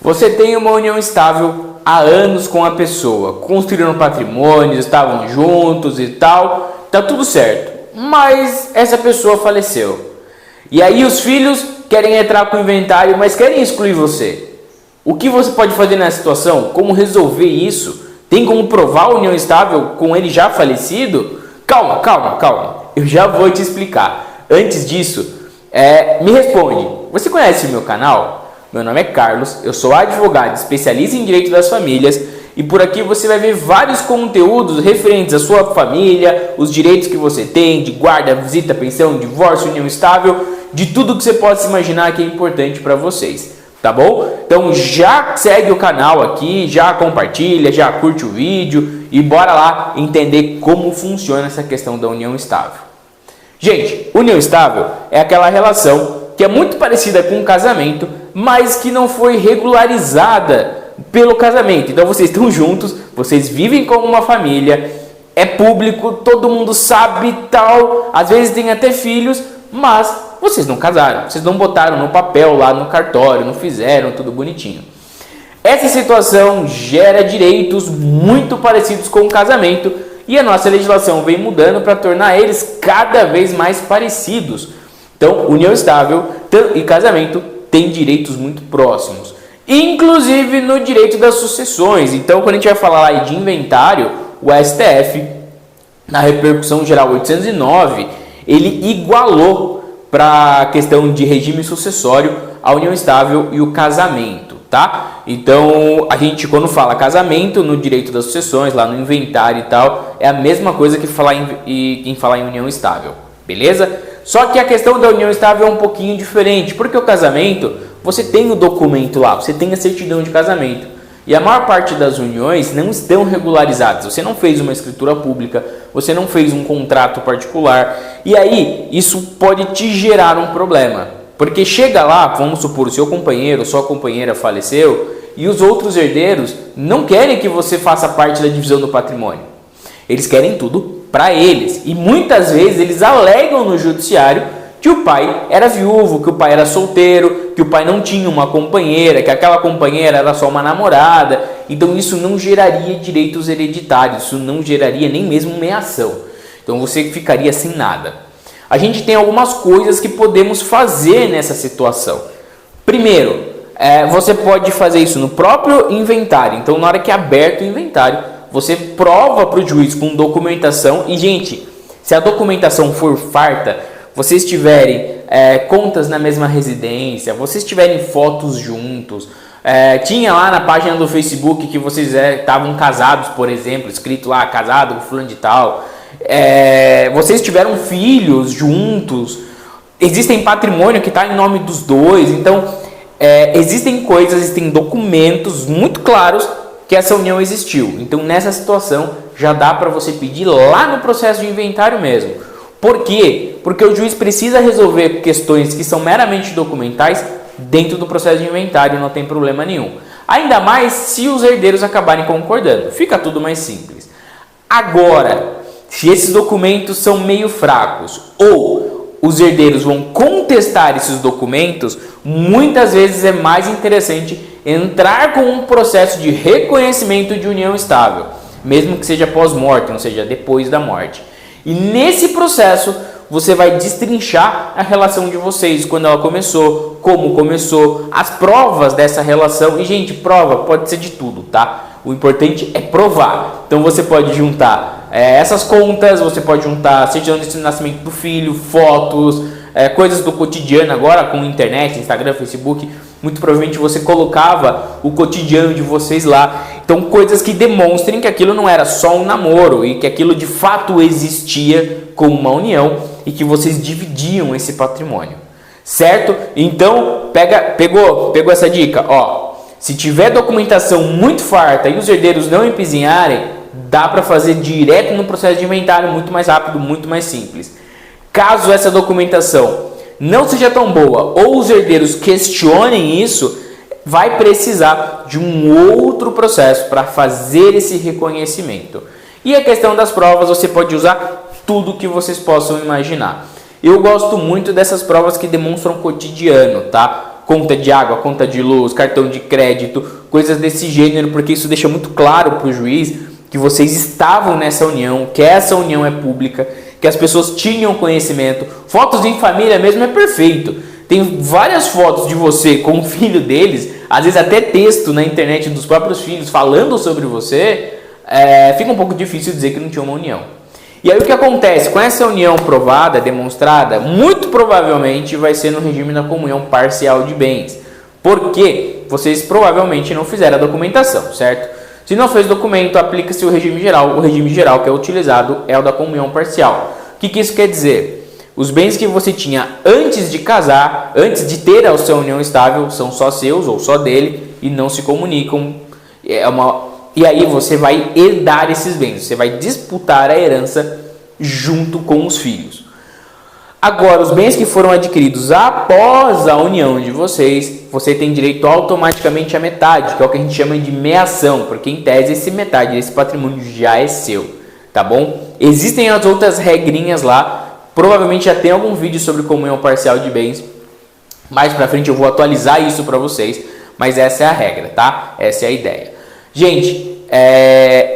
Você tem uma união estável há anos com a pessoa, construíram patrimônios, estavam juntos e tal, tá tudo certo, mas essa pessoa faleceu. E aí os filhos querem entrar com o inventário, mas querem excluir você. O que você pode fazer nessa situação? Como resolver isso? Tem como provar a união estável com ele já falecido? Calma. Eu já vou te explicar. Antes disso, me responde. Você conhece o meu canal? Meu nome é Carlos, eu sou advogado, especialista em direito das famílias e por aqui você vai ver vários conteúdos referentes à sua família, os direitos que você tem, de guarda, visita, pensão, divórcio, união estável, de tudo que você possa imaginar que é importante para vocês, tá bom? Então já segue o canal aqui, já compartilha, já curte o vídeo e bora lá entender como funciona essa questão da união estável. Gente, união estável é aquela relação que é muito parecida com um casamento, mas que não foi regularizada pelo casamento. Então vocês estão juntos, vocês vivem como uma família, é público, todo mundo sabe tal, às vezes tem até filhos, mas vocês não casaram, vocês não botaram no papel lá no cartório, não fizeram tudo bonitinho. Essa situação gera direitos muito parecidos com o casamento e a nossa legislação vem mudando para tornar eles cada vez mais parecidos. Então, união estável e casamento têm direitos muito próximos, inclusive no direito das sucessões. Então, quando a gente vai falar lá de inventário, o STF, na repercussão geral 809, ele igualou para a questão de regime sucessório a união estável e o casamento, tá? Então, a gente quando fala casamento no direito das sucessões, lá no inventário e tal, é a mesma coisa que falar em falar em união estável, beleza? Só que a questão da união estável é um pouquinho diferente, porque o casamento, você tem o documento lá, você tem a certidão de casamento. E a maior parte das uniões não estão regularizadas. Você não fez uma escritura pública, você não fez um contrato particular. E aí, isso pode te gerar um problema. Porque chega lá, vamos supor, o seu companheiro, sua companheira faleceu, e os outros herdeiros não querem que você faça parte da divisão do patrimônio. Eles querem tudo para eles. E muitas vezes eles alegam no judiciário que o pai era viúvo, que o pai era solteiro, que o pai não tinha uma companheira, que aquela companheira era só uma namorada. Então isso não geraria direitos hereditários, isso não geraria nem mesmo meação. Então você ficaria sem nada. A gente tem algumas coisas que podemos fazer nessa situação. Primeiro, você pode fazer isso no próprio inventário. Então na hora que é aberto o inventário, você prova para o juiz com documentação. E gente, se a documentação for farta, vocês tiverem contas na mesma residência, vocês tiverem fotos juntos, tinha lá na página do Facebook que vocês estavam casados, por exemplo, escrito lá, casado com fulano de tal, vocês tiveram filhos juntos, existem patrimônio que está em nome dos dois, então existem coisas, existem documentos muito claros que essa união existiu. Então nessa situação já dá para você pedir lá no processo de inventário mesmo. Por quê? Porque o juiz precisa resolver questões que são meramente documentais dentro do processo de inventário, não tem problema nenhum. Ainda mais se os herdeiros acabarem concordando, fica tudo mais simples. Agora, se esses documentos são meio fracos ou os herdeiros vão contestar esses documentos, muitas vezes é mais interessante entrar com um processo de reconhecimento de união estável, mesmo que seja pós-morte, ou seja, depois da morte. E nesse processo você vai destrinchar a relação de vocês, quando ela começou, como começou, as provas dessa relação. E gente, prova pode ser de tudo, tá? O importante é provar. Então você pode juntar essas contas, você pode juntar certidão de nascimento do filho, fotos, coisas do cotidiano agora com internet, Instagram, Facebook. Muito provavelmente você colocava o cotidiano de vocês lá. Então coisas que demonstrem que aquilo não era só um namoro e que aquilo de fato existia como uma união e que vocês dividiam esse patrimônio, certo? Então pegou essa dica, ó. Se tiver documentação muito farta e os herdeiros não empizinharem, dá para fazer direto no processo de inventário, muito mais rápido, muito mais simples. Caso essa documentação não seja tão boa ou os herdeiros questionem isso, vai precisar de um outro processo para fazer esse reconhecimento. E a questão das provas, você pode usar tudo que vocês possam imaginar. Eu gosto muito dessas provas que demonstram cotidiano, tá? conta de água, conta de luz, cartão de crédito, coisas desse gênero, porque isso deixa muito claro para o juiz que vocês estavam nessa união, que essa união é pública, que as pessoas tinham conhecimento. Fotos em família mesmo é perfeito. Tem várias fotos de você com o filho deles, às vezes até texto na internet dos próprios filhos falando sobre você. Fica um pouco difícil dizer que não tinha uma união. E aí o que acontece? Com essa união provada, demonstrada, muito provavelmente vai ser no regime da comunhão parcial de bens. Porque vocês provavelmente não fizeram a documentação, certo? Se não fez documento, aplica-se o regime geral. O regime geral que é utilizado é o da comunhão parcial. O que isso quer dizer? Os bens que você tinha antes de casar, antes de ter a sua união estável, são só seus ou só dele e não se comunicam. E aí você vai herdar esses bens, você vai disputar a herança junto com os filhos. Agora, os bens que foram adquiridos após a união de vocês, você tem direito automaticamente à metade, que é o que a gente chama de meação, porque em tese esse metade desse patrimônio já é seu, tá bom? Existem as outras regrinhas lá, provavelmente já tem algum vídeo sobre comunhão parcial de bens, mais pra frente eu vou atualizar isso para vocês, mas essa é a regra, tá? Essa é a ideia. Gente,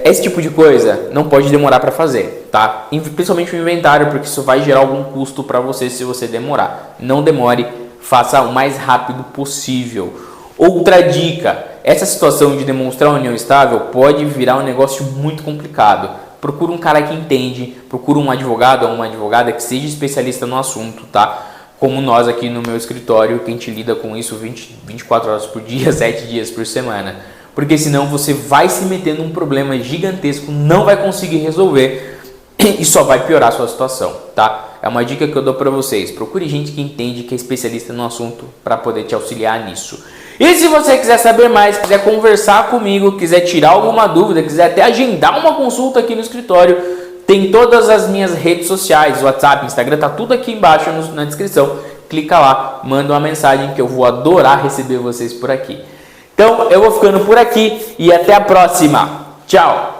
esse tipo de coisa não pode demorar para fazer, tá? Principalmente o inventário, porque isso vai gerar algum custo para você se você demorar. Não demore, faça o mais rápido possível. Outra dica, essa situação de demonstrar união estável pode virar um negócio muito complicado. Procura um cara que entende, procura um advogado ou uma advogada que seja especialista no assunto, tá? Como nós aqui no meu escritório, que a gente lida com isso 24 horas por dia, 7 dias por semana. Porque senão você vai se meter num problema gigantesco, não vai conseguir resolver e só vai piorar a sua situação, tá? É uma dica que eu dou para vocês. Procure gente que entende, que é especialista no assunto para poder te auxiliar nisso. E se você quiser saber mais, quiser conversar comigo, quiser tirar alguma dúvida, quiser até agendar uma consulta aqui no escritório, tem todas as minhas redes sociais, WhatsApp, Instagram, tá tudo aqui embaixo na descrição. Clica lá, manda uma mensagem que eu vou adorar receber vocês por aqui. Então, eu vou ficando por aqui e até a próxima. Tchau!